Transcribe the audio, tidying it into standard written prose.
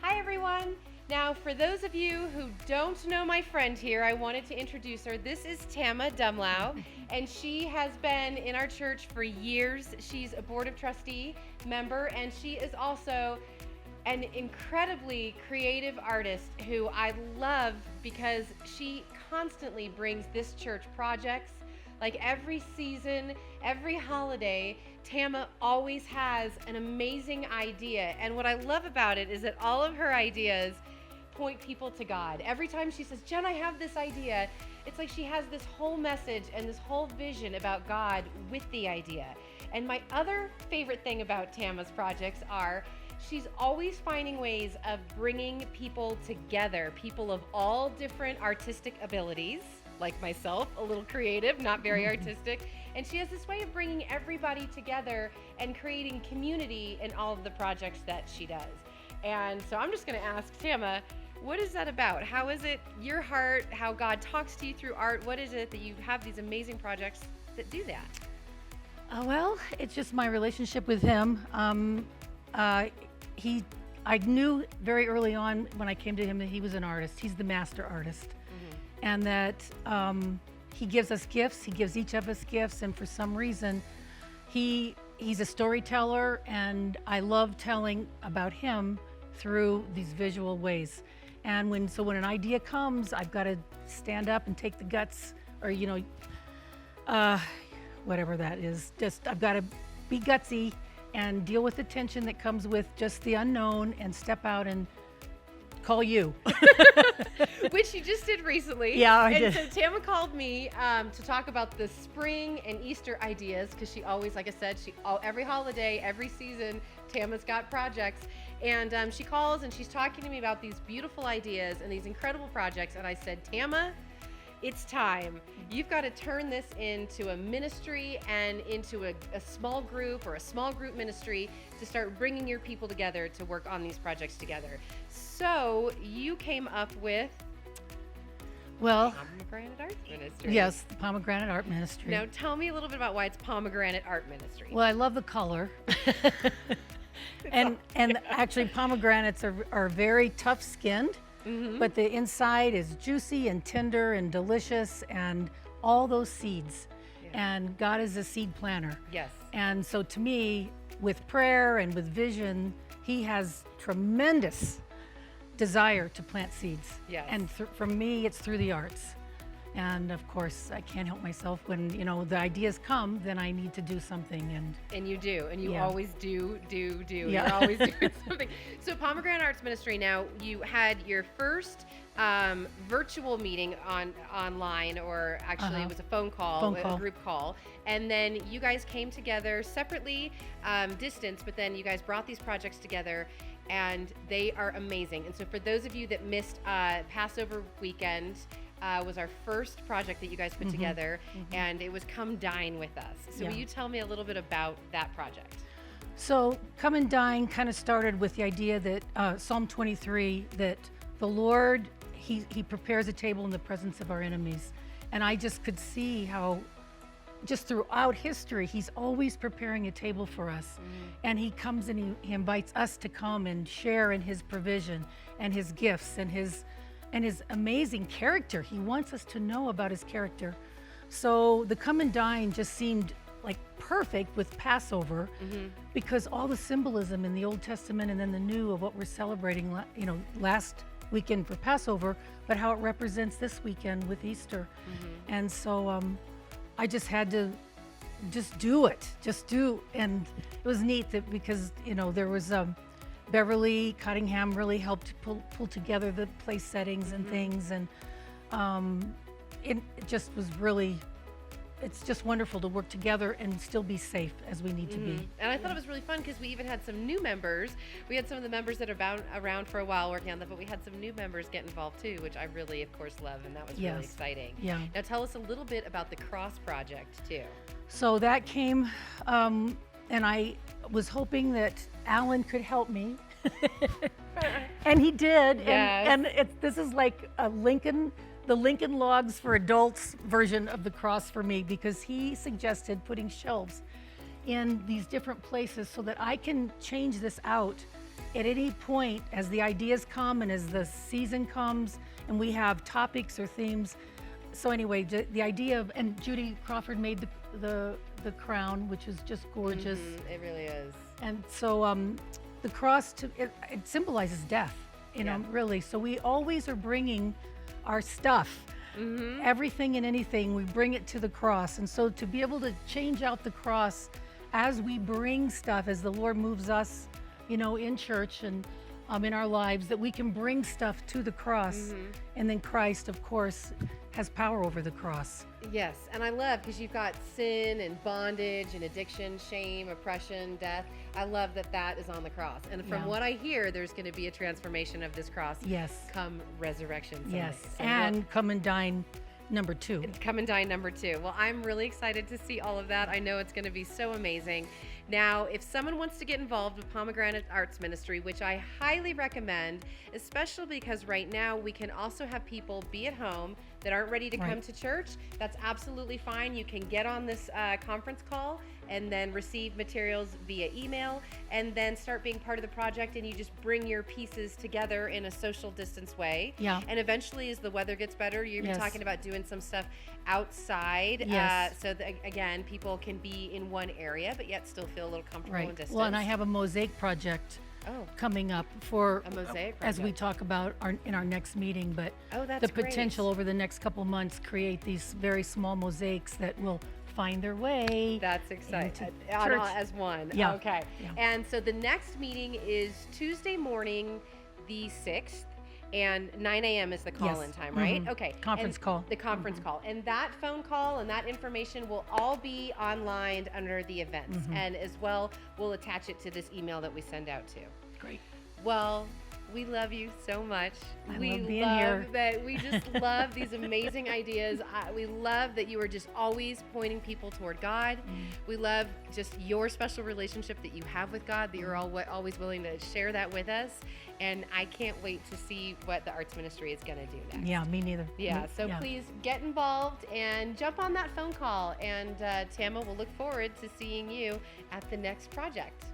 Hi, everyone. Now, for those of you who don't know my friend here, I wanted to introduce her. This is Tama Dumlau, and she has been in our church for years. She's a Board of Trustee member, and she is also an incredibly creative artist who I love because she constantly brings this church projects. Like every season, every holiday, Tama always has an amazing idea. And what I love about it is that all of her ideas point people to God. Every time she says, Jen, I have this idea, it's like she has this whole message and this whole vision about God with the idea. And my other favorite thing about Tama's projects are she's always finding ways of bringing people together, people of all different artistic abilities, like myself, a little creative, not very artistic. And she has this way of bringing everybody together and creating community in all of the projects that she does. And so I'm just going to ask Tama, what is that about? How is it your heart, how God talks to you through art? What is it that you have these amazing projects that do that? Well, it's just my relationship with him. I knew very early on when I came to him that he was an artist. He's the master artist. And that he gives us gifts. He gives each of us gifts. And for some reason, he's a storyteller, and I love telling about him through these visual ways. And when an idea comes, I've got to stand up and take the guts, or whatever that is. Just I've got to be gutsy and deal with the tension that comes with just the unknown, and step out and call you. Which you just did recently. Yeah, I did. So Tama called me to talk about the spring and Easter ideas, because she always, like I said, every holiday, every season, Tama's got projects. And she calls and she's talking to me about these beautiful ideas and these incredible projects. And I said, Tama, it's time. You've got to turn this into a ministry and into a small group, or a small group ministry, to start bringing your people together to work on these projects together. So you came up with Pomegranate Art Ministry. Yes, the Pomegranate Art Ministry. Now tell me a little bit about why it's Pomegranate Art Ministry. Well, I love the color. and actually pomegranates are very tough skinned. But the inside is juicy and tender and delicious, and all those seeds. Yeah. And God is a seed planter. Yes. And so to me, with prayer and with vision, he has tremendous desire to plant seeds. Yes. And for me, it's through the arts. And of course, I can't help myself when, the ideas come, then I need to do something. And you do, and you always do. Yeah. You're always doing something. So Pomegranate Arts Ministry, now you had your first virtual meeting online, or actually it was a phone call, a group call. And then you guys came together separately, distance, but then you guys brought these projects together, and they are amazing. And so for those of you that missed Passover weekend, was our first project that you guys put together, and it was Come Dine With Us. So will you tell me a little bit about that project? So Come and Dine kind of started with the idea that Psalm 23, that the Lord, he prepares a table in the presence of our enemies. And I just could see how just throughout history, he's always preparing a table for us. And he comes and he invites us to come and share in his provision and his gifts and his amazing character. He wants us to know about his character. So the Come and Dine just seemed like perfect with Passover, because all the symbolism in the Old Testament and then the New of what we're celebrating, last weekend for Passover, but how it represents this weekend with Easter. And so I just had to do it. And it was neat that because, there was Beverly Cottingham really helped pull together the place settings and things, and it just was really, it's just wonderful to work together and still be safe as we need to be. And I thought it was really fun because we even had some new members. We had some of the members that have been around for a while working on that, but we had some new members get involved too, which I really, of course, love, and that was really exciting. Yeah. Now tell us a little bit about the Cross Project too. So that came, and I was hoping that Alan could help me. And he did. Yes. And this is like the Lincoln Logs for Adults version of the cross for me, because he suggested putting shelves in these different places so that I can change this out at any point, as the ideas come and as the season comes, and we have topics or themes. So anyway, the idea of, and Judy Crawford made the crown, which is just gorgeous. It really is. And so the cross, it symbolizes death, really. So we always are bringing our stuff, everything and anything, we bring it to the cross. And so to be able to change out the cross as we bring stuff, as the Lord moves us, in church and in our lives, that we can bring stuff to the cross. And then Christ, of course, has power over the cross. Yes, and I love, because you've got sin and bondage and addiction, shame, oppression, death. I love that is on the cross. And from what I hear, there's going to be a transformation of this cross. Yes. Come resurrection Sunday. Yes, So and come and dine number 2. Come and dine number 2. Well, I'm really excited to see all of that. I know it's going to be so amazing. Now, if someone wants to get involved with Pomegranate Arts Ministry, which I highly recommend, especially because right now we can also have people be at home that aren't ready to come to church, that's absolutely fine. You can get on this conference call and then receive materials via email and then start being part of the project, and you just bring your pieces together in a social distance way. Yeah. And eventually, as the weather gets better, you're even talking about doing some stuff outside. Yes. So that, again, people can be in one area but yet still feel a little comfortable and distant. Well, and I have a mosaic project coming up for A mosaic as we project. talk about in our next meeting. But That's the great. potential over the next couple months, create these very small mosaics that will find their way. That's exciting. into church. As one. Yeah. Okay. Yeah. And so the next meeting is Tuesday morning, the 6th. And 9 a.m. is the call-in time, right? Okay. Conference And call. The conference call. And that phone call and that information will all be online under the events. And as well, we'll attach it to this email that we send out too. Great. Well, we love you so much. We love being love here. that. We just love these amazing ideas. We love that you are just always pointing people toward God. We love just your special relationship that you have with God, that you're always willing to share that with us. And I can't wait to see what the arts ministry is going to do next. Yeah, me neither. Yeah, so please get involved and jump on that phone call. And Tama, we'll look forward to seeing you at the next project.